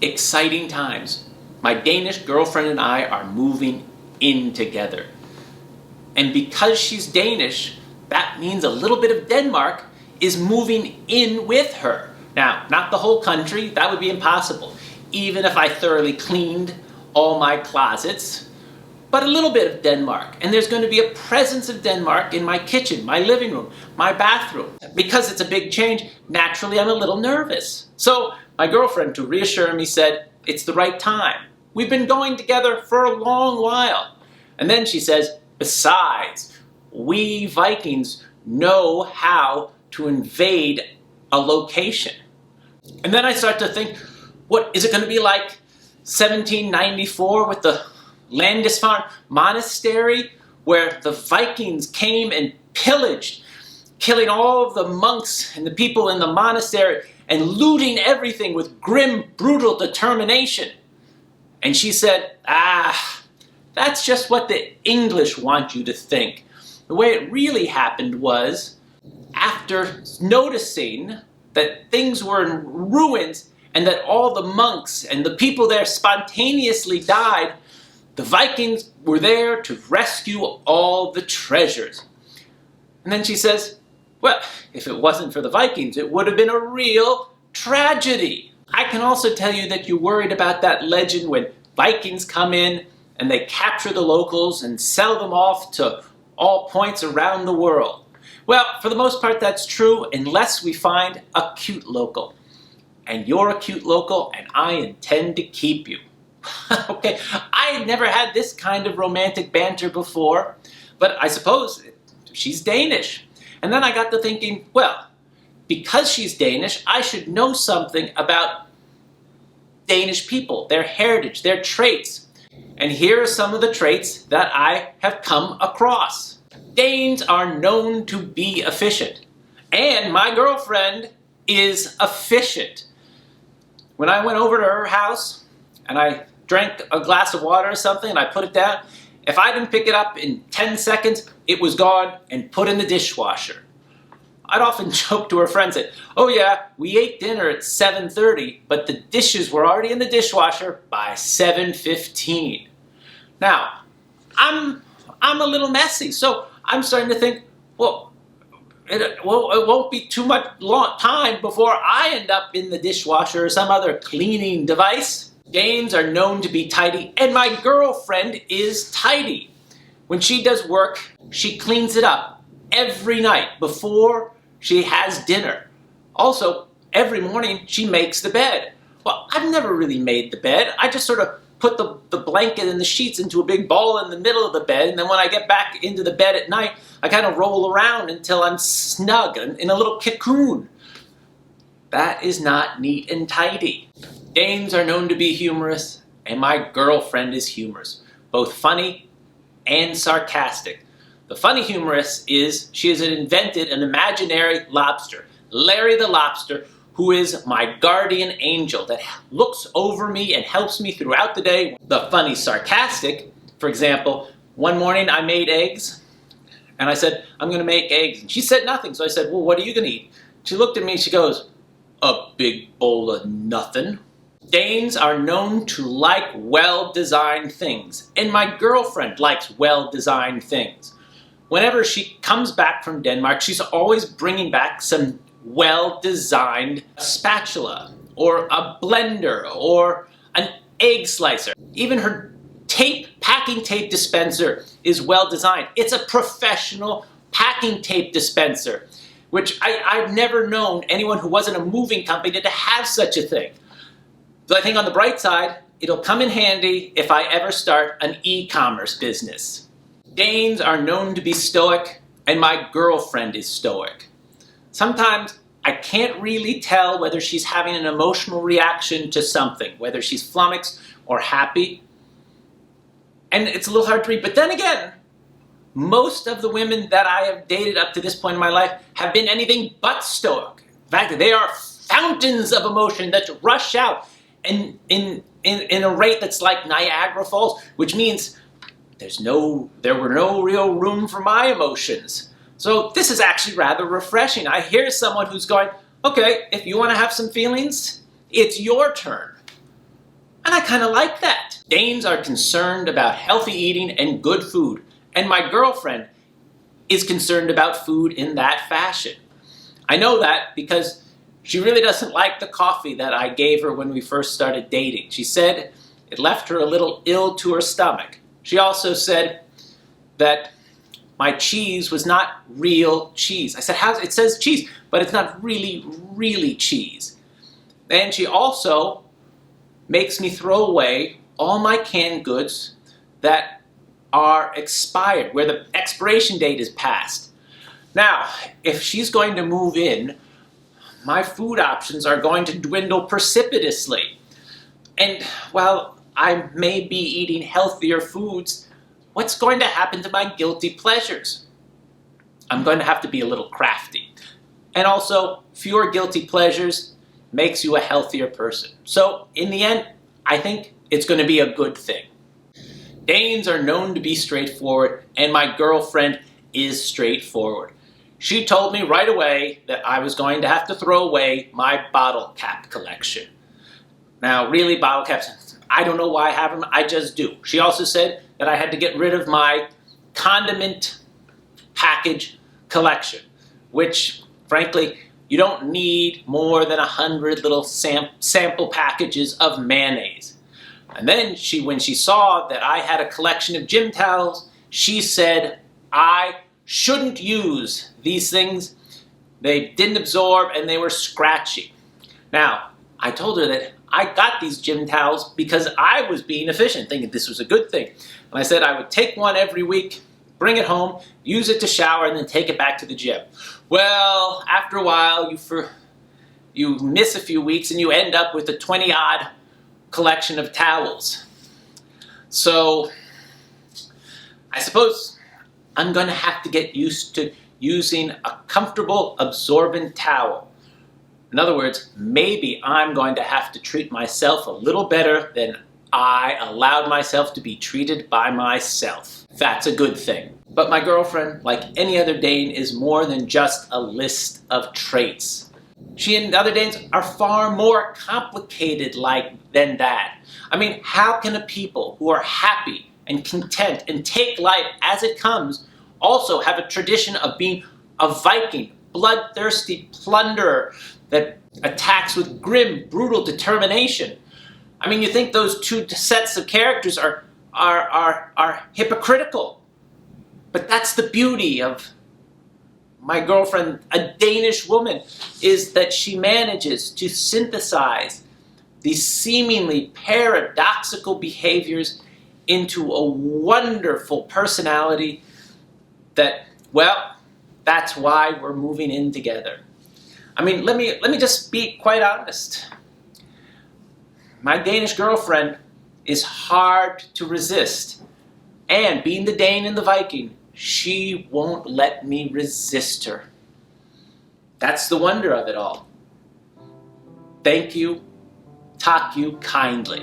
Exciting times. My Danish girlfriend and I are moving in together. And because she's Danish, that means a little bit of Denmark is moving in with her. Now, not the whole country, that would be impossible, even if I thoroughly cleaned all my closets, but a little bit of Denmark. And there's going to be a presence of Denmark in my kitchen, my living room, my bathroom. Because it's a big change, naturally I'm a little nervous. So my girlfriend, to reassure me, said, it's the right time. We've been going together for a long while. And then she says, besides, we Vikings know how to invade a location. And then I start to think, what is it going to be like 1794 with the Landisfarne Monastery, where the Vikings came and pillaged, killing all of the monks and the people in the monastery and looting everything with grim, brutal determination. And she said, that's just what the English want you to think. The way it really happened was, after noticing that things were in ruins and that all the monks and the people there spontaneously died, the Vikings were there to rescue all the treasures. And then she says, well, if it wasn't for the Vikings, it would have been a real tragedy. I can also tell you that you're worried about that legend when Vikings come in and they capture the locals and sell them off to all points around the world. Well, for the most part, that's true unless we find a cute local. And you're a cute local, and I intend to keep you. Okay, I had never had this kind of romantic banter before, but I suppose she's Danish. And then I got to thinking, well, because she's Danish, I should know something about Danish people, their heritage, their traits. And here are some of the traits that I have come across. Danes are known to be efficient. And my girlfriend is efficient. When I went over to her house and I drank a glass of water or something and I put it down, if I didn't pick it up in 10 seconds, it was gone and put in the dishwasher. I'd often joke to her friends that, oh yeah, we ate dinner at 7:30, but the dishes were already in the dishwasher by 7:15. Now, I'm a little messy, so I'm starting to think, well, it won't be too much time before I end up in the dishwasher or some other cleaning device. Danes are known to be tidy, and my girlfriend is tidy. When she does work, she cleans it up every night before she has dinner. Also, every morning she makes the bed. Well, I've never really made the bed. I just sort of put the blanket and the sheets into a big ball in the middle of the bed, and then when I get back into the bed at night, I kind of roll around until I'm snug in a little cocoon. That is not neat and tidy. Danes are known to be humorous, and my girlfriend is humorous, both funny and sarcastic. The funny humorous is she has invented an imaginary lobster, Larry the Lobster, who is my guardian angel that looks over me and helps me throughout the day. The funny sarcastic, for example, one morning I made eggs, and I said, I'm going to make eggs. And she said nothing, so I said, well, what are you going to eat? She looked at me and she goes, a big bowl of nothing. Danes are known to like well-designed things, and my girlfriend likes well-designed things. Whenever she comes back from Denmark, she's always bringing back some well-designed spatula, or a blender, or an egg slicer. Even her packing tape dispenser is well-designed. It's a professional packing tape dispenser, which I've never known anyone who wasn't a moving company to have such a thing. So I think on the bright side, it'll come in handy if I ever start an e-commerce business. Danes are known to be stoic, and my girlfriend is stoic. Sometimes I can't really tell whether she's having an emotional reaction to something, whether she's flummoxed or happy. And it's a little hard to read. But then again, most of the women that I have dated up to this point in my life have been anything but stoic. In fact, they are fountains of emotion that rush out in a rate that's like Niagara Falls, which means there were no real room for my emotions. So this is actually rather refreshing. I hear someone who's going, okay, if you want to have some feelings, it's your turn. And I kind of like that. Danes are concerned about healthy eating and good food, and my girlfriend is concerned about food in that fashion. I know that because she really doesn't like the coffee that I gave her when we first started dating. She said it left her a little ill to her stomach. She also said that my cheese was not real cheese. I said, it says cheese, but it's not really cheese. And she also makes me throw away all my canned goods that are expired, where the expiration date is past. Now, if she's going to move in, my food options are going to dwindle precipitously. And while I may be eating healthier foods, what's going to happen to my guilty pleasures? I'm going to have to be a little crafty. And also, fewer guilty pleasures makes you a healthier person. So, in the end, I think it's going to be a good thing. Danes are known to be straightforward, and my girlfriend is straightforward. She told me right away that I was going to have to throw away my bottle cap collection. Now, really, bottle caps, I don't know why I have them, I just do. She also said that I had to get rid of my condiment package collection, which, frankly, you don't need more than 100 little sample packages of mayonnaise. And then when she saw that I had a collection of gym towels, she said I shouldn't use these things. They didn't absorb and they were scratchy. Now, I told her that I got these gym towels because I was being efficient, thinking this was a good thing. And I said I would take one every week, bring it home, use it to shower, and then take it back to the gym. Well, after a while, you miss a few weeks and you end up with a 20-odd collection of towels. So, I suppose I'm going to have to get used to using a comfortable, absorbent towel. In other words, maybe I'm going to have to treat myself a little better than I allowed myself to be treated by myself. That's a good thing. But my girlfriend, like any other Dane, is more than just a list of traits. She and other Danes are far more complicated than that. I mean, how can a people who are happy and content and take life as it comes also have a tradition of being a Viking, bloodthirsty plunderer that attacks with grim, brutal determination? I mean, you think those two sets of characters are hypocritical. But that's the beauty of my girlfriend, a Danish woman, is that she manages to synthesize these seemingly paradoxical behaviors into a wonderful personality that, well, that's why we're moving in together. I mean, let me just be quite honest. My Danish girlfriend is hard to resist. And being the Dane and the Viking, she won't let me resist her. That's the wonder of it all. Thank you. Talk you kindly.